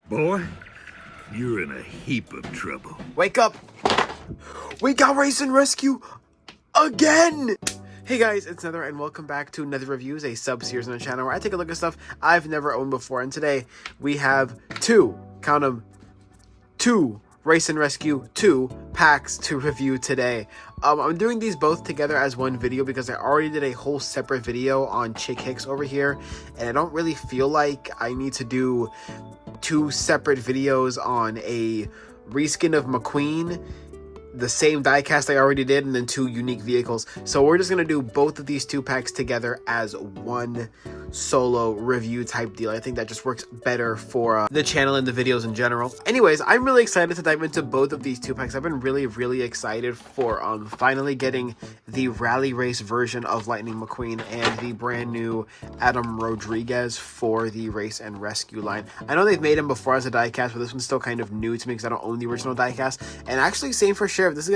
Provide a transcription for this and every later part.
Boy, you're in a heap of trouble. Wake up! We got Race and Rescue again! Hey guys, it's Nether and welcome back to NetherReviews, a sub-series on the channel where I take a look at stuff I've never owned before. And today we have two Race and Rescue 2 packs to review today. I'm doing these both together as one video because I already did a whole separate video on Chick Hicks over here, and I don't really feel like I need to do two separate videos on a reskin of McQueen, the same diecast I already did, and then two unique vehicles. So we're just gonna do both of these two packs together as one solo review type deal. I think that just works better for the channel and the videos in general. Anyways, I'm really excited to dive into both of these two packs. I've been really excited for finally getting the Rally Race version of Lightning McQueen and the brand new Adam Roadriguez for the Race and Rescue line. I know they've made him before as a diecast, but this one's still kind of new to me because I don't own the original diecast. And actually, same for Sheriff. This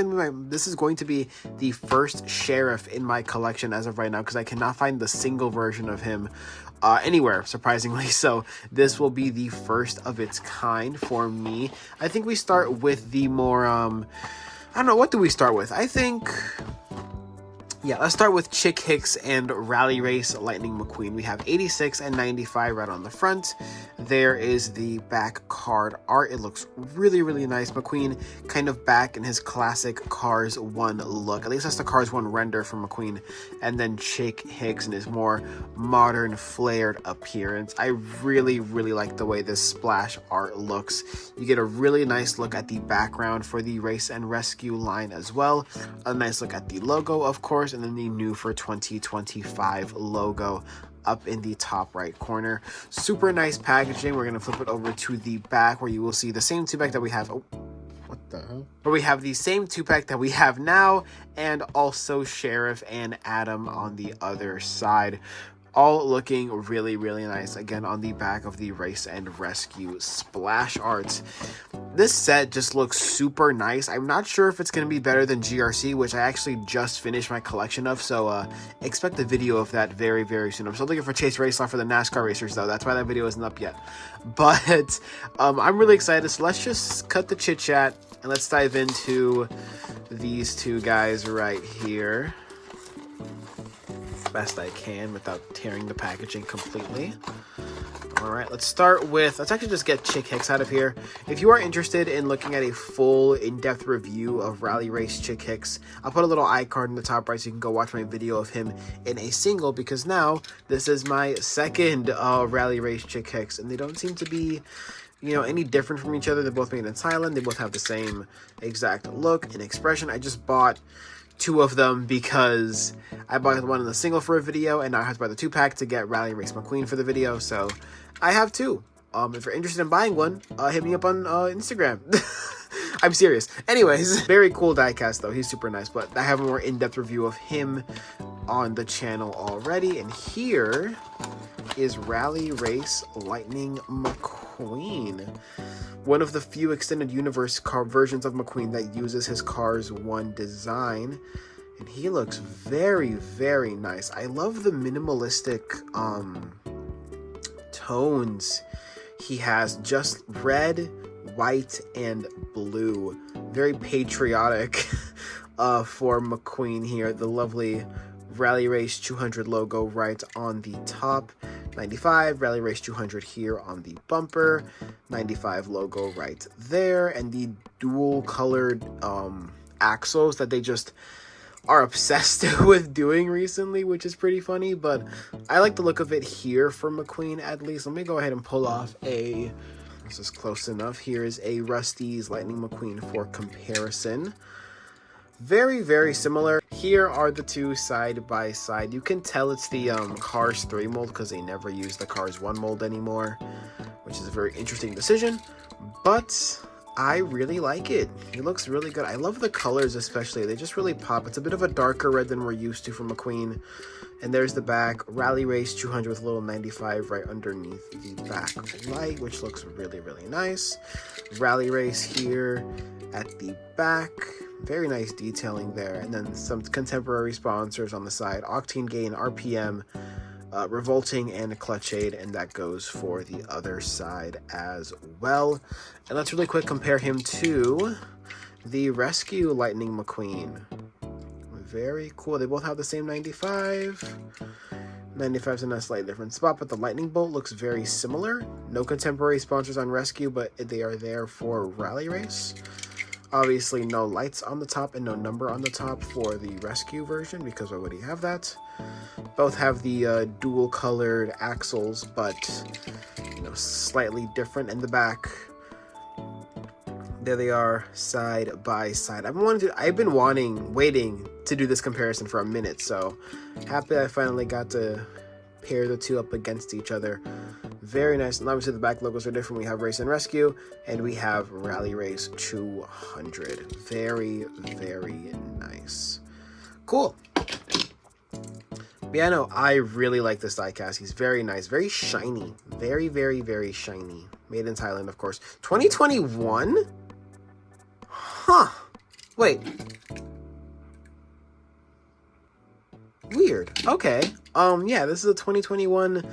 is going to be the first Sheriff in my collection as of right now because I cannot find the single version of him anywhere, surprisingly. So this will be the first of its kind for me. I think we start with the more I don't know, what do we start with? I think, yeah, let's start with Chick Hicks and Rally Race Lightning McQueen. We have 86 and 95 right on the front. There is the back card art. It looks really nice. McQueen kind of back in his classic Cars 1 look. At least that's the Cars 1 render from McQueen. And then Chick Hicks in his more modern, flared appearance. I really like the way this splash art looks. You get a really nice look at the background for the Race and Rescue line as well. A nice look at the logo, of course, and then the new for 2025 logo up in the top right corner. Super nice packaging. We're gonna flip it over to the back where you will see the same two pack that we have. Oh, what the hell? But we have the same two pack that we have now, and also Sheriff and Adam on the other side. All looking really nice. Again, on the back of the Race and Rescue splash art. This set just looks super nice. I'm not sure if it's going to be better than GRC, which I actually just finished my collection of. So expect a video of that very soon. I'm still looking for Chase Racelaw for the NASCAR racers, though. That's why that video isn't up yet. But I'm really excited. So let's just cut the chit chat and let's dive into these two guys right here. Best I can without tearing the packaging completely. Alright, let's actually just get Chick Hicks out of here. If you are interested in looking at a full in-depth review of Rally Race Chick Hicks, I'll put a little iCard in the top right so you can go watch my video of him in a single, because now this is my second Rally Race Chick Hicks, and they don't seem to be, you know, any different from each other. They're both made in Thailand. They both have the same exact look and expression. I just bought two of them because I bought one in the single for a video, and now I have to buy the two pack to get Rally Race McQueen for the video. So I have two. If you're interested in buying one, hit me up on Instagram. I'm serious. Anyways, very cool diecast though. He's super nice, but I have a more in-depth review of him on the channel already. And here is Rally Race Lightning McQueen. One of the few extended universe car versions of McQueen that uses his Cars 1 design. And he looks very nice. I love the minimalistic tones he has. Just red, white, and blue. Very patriotic for McQueen here. The lovely Rally Race 200 logo right on the top. 95, Rally Race 200 here on the bumper. 95 logo right there. And the dual colored axles that they just are obsessed with doing recently, which is pretty funny, but I like the look of it here for McQueen at least. Let me go ahead and pull off this is close enough. Here is a Rusty's Lightning McQueen for comparison. Very similar. Here are the two side by side. You can tell it's the Cars 3 mold because they never use the Cars 1 mold anymore, which is a very interesting decision, but I really like it. It looks really good. I love the colors especially. They just really pop. It's a bit of a darker red than we're used to from McQueen. And there's the back. Rally Race 200 with a little 95 right underneath the back light, which looks really nice. Rally Race here at the back. Very nice detailing there. And then some contemporary sponsors on the side. Octane Gain, RPM, Revolting and Clutch Aid, and that goes for the other side as well. And let's really quick compare him to the Rescue Lightning McQueen. Very cool. They both have the same 95. 95's in a slightly different spot, but the Lightning Bolt looks very similar. No contemporary sponsors on Rescue, but they are there for Rally Race. Obviously, no lights on the top and no number on the top for the Rescue version, because why would he have that? Both have the dual-colored axles, but slightly different in the back. There they are, side by side. I've been waiting to do this comparison for a minute, so happy I finally got to pair the two up against each other. Very nice. And obviously the back logos are different. We have Race and Rescue, and we have Rally Race 200. Very, very nice. Cool. But yeah, no, I really like this diecast. He's very nice, very shiny. Very, very, very shiny. Made in Thailand, of course. 2021? Huh. Wait. Weird. Okay. Yeah, this is a 2021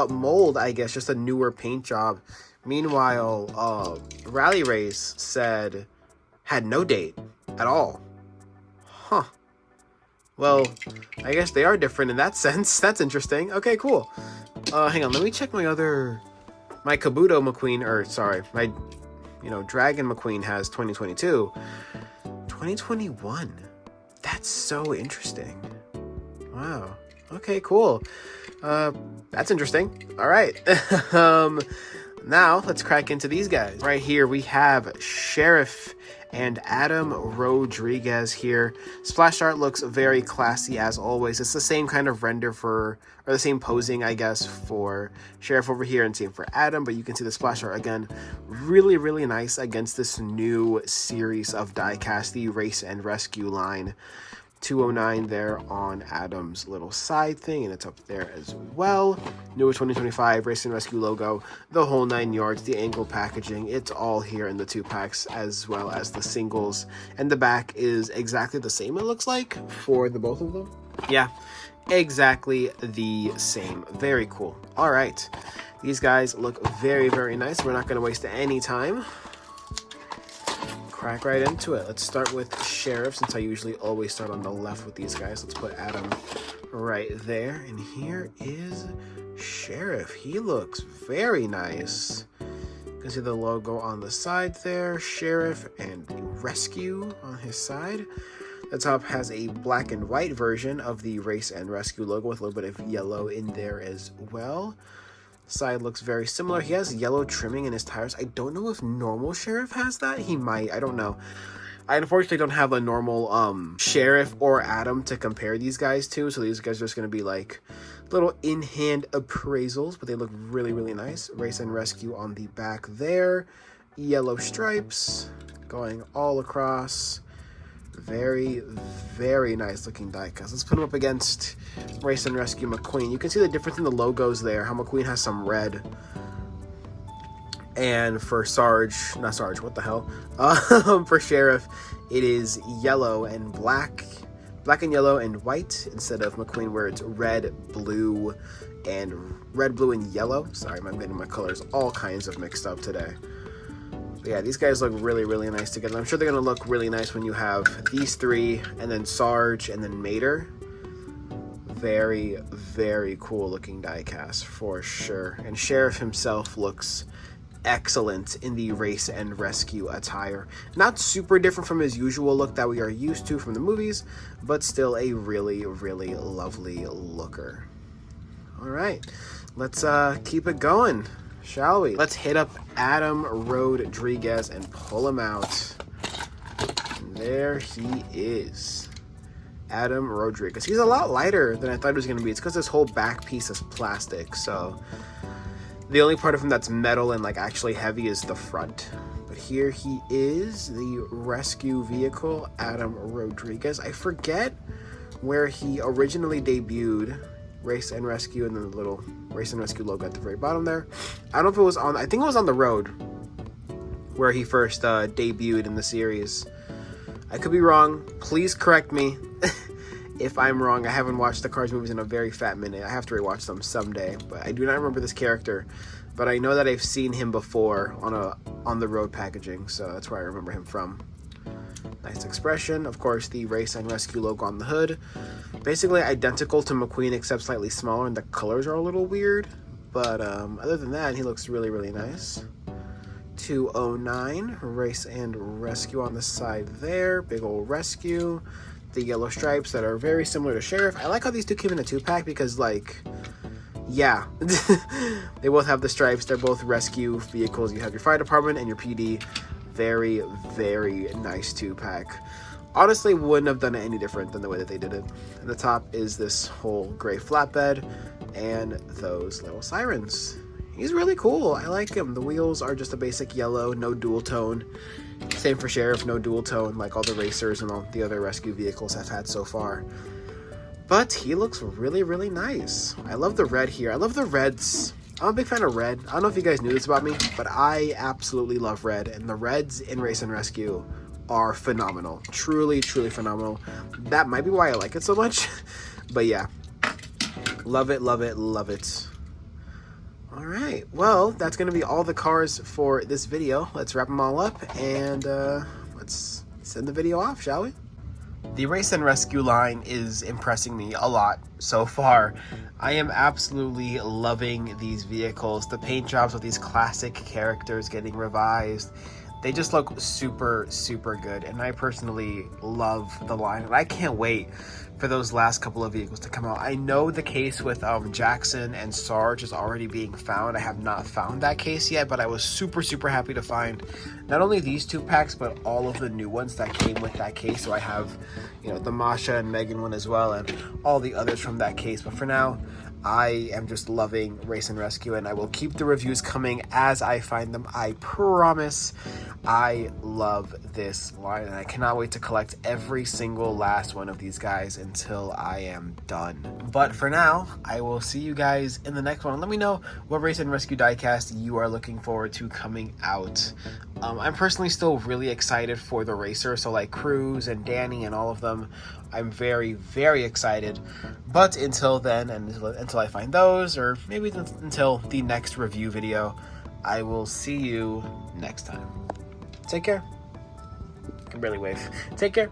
mold, I guess, just a newer paint job. Meanwhile, Rally Race had no date at all. Huh. Well, I guess they are different in that sense. That's interesting. Okay, cool. Hang on, let me check my Kabuto McQueen, or sorry, my, Dragon McQueen has 2022. 2021. That's so interesting. Wow. Okay, cool. That's interesting. All right. Now let's crack into these guys. Right here we have Sheriff and Adam Roadriguez here. Splash art looks very classy as always. It's the same kind of render or the same posing, I guess, for Sheriff over here, and same for Adam, but you can see the splash art again. Really, really nice against this new series of diecast, the Race and Rescue line. 209 there on Adam's little side thing, and it's up there as well. Newer 2025 Race and Rescue logo, the whole 9 yards, the angled packaging, it's all here in the 2-packs as well as the singles, and the back is exactly the same, it looks like, for the both of them. Yeah, exactly the same. Very cool. All right, these guys look very, very nice. We're not going to waste any time. Crack right into it. Let's start with Sheriff, since I usually always start on the left with these guys. Let's put Adam right there, and here is Sheriff. He looks very nice. You can see the logo on the side there, Sheriff and Rescue on his side. The top has a black and white version of the Race and Rescue logo with a little bit of yellow in there as well. Side looks very similar. He has yellow trimming in his tires. I don't know if normal Sheriff has that. He might. I don't know. I unfortunately don't have a normal Sheriff or Adam to compare these guys to, so these guys are just going to be like little in-hand appraisals, but they look really, really nice. Race and Rescue on the back there. Yellow stripes going all across. Very, very nice looking diecast. Let's put him up against Race and Rescue McQueen. You can see the difference in the logos there, how McQueen has some red. And for for Sheriff, it is yellow and black and yellow and white, instead of McQueen where it's red, blue, and yellow. Sorry, I'm getting my colors all kinds of mixed up today. Yeah, these guys look really, really nice together. I'm sure they're going to look really nice when you have these three, and then Sarge, and then Mater. Very, very cool looking diecast for sure. And Sheriff himself looks excellent in the Race and Rescue attire. Not super different from his usual look that we are used to from the movies, but still a really, really lovely looker. All right, let's keep it going, shall we? Let's hit up Adam Roadriguez and pull him out. And there he is. Adam Roadriguez. He's a lot lighter than I thought he was going to be. It's because this whole back piece is plastic, so the only part of him that's metal and like actually heavy is the front. But here he is, the rescue vehicle, Adam Roadriguez. I forget where he originally debuted. Race and Rescue, and then the little Race and Rescue logo at the very bottom there. I don't know if it was on, I think it was on the road where he first debuted in the series. I could be wrong. Please correct me If I'm wrong, I haven't watched the Cars movies in a very fat minute. I have to rewatch them someday, but I do not remember this character. But I know that I've seen him before on the road packaging, so that's where I remember him from. Nice expression. Of course, the Race and Rescue logo on the hood. Basically identical to McQueen, except slightly smaller, and the colors are a little weird. But other than that, he looks really, really nice. 209, Race and Rescue on the side there. Big old Rescue. The yellow stripes that are very similar to Sheriff. I like how these two came in a 2-pack because, like, yeah. They both have the stripes. They're both rescue vehicles. You have your fire department and your PD. Very, very nice 2-pack. Honestly, wouldn't have done it any different than the way that they did it. And the top is this whole gray flatbed and those little sirens. He's really cool. I like him. The wheels are just a basic yellow, no dual tone. Same for Sheriff, no dual tone like all the racers and all the other rescue vehicles I've had so far. But he looks really, really nice. I love the red here. I love the reds. I'm a big fan of red. I don't know if you guys knew this about me, but I absolutely love red. And the reds in Race and Rescue are phenomenal. Truly, truly phenomenal. That might be why I like it so much. But yeah. Love it, love it, love it. Alright, well, that's going to be all the cars for this video. Let's wrap them all up and let's send the video off, shall we? The Race and Rescue line is impressing me a lot so far. I am absolutely loving these vehicles. The paint jobs with these classic characters getting revised. They just look super, super good. And I personally love the line. And I can't wait for those last couple of vehicles to come out. I know the case with Jackson and Sarge is already being found. I have not found that case yet, but I was super, super happy to find not only these 2-packs, but all of the new ones that came with that case. So I have, you know, the Masha and Megan one as well, and all the others from that case. But for now, I am just loving Race and Rescue, and I will keep the reviews coming as I find them. I promise. I love this line, and I cannot wait to collect every single last one of these guys until I am done. But for now, I will see you guys in the next one. Let me know what Race and Rescue diecast you are looking forward to coming out. I'm personally still really excited for the racer, so like Cruz and Danny and all of them. I'm very, very excited. But until then, and until I find those, or maybe until the next review video, I will see you next time. Take care. I can barely wave. Take care.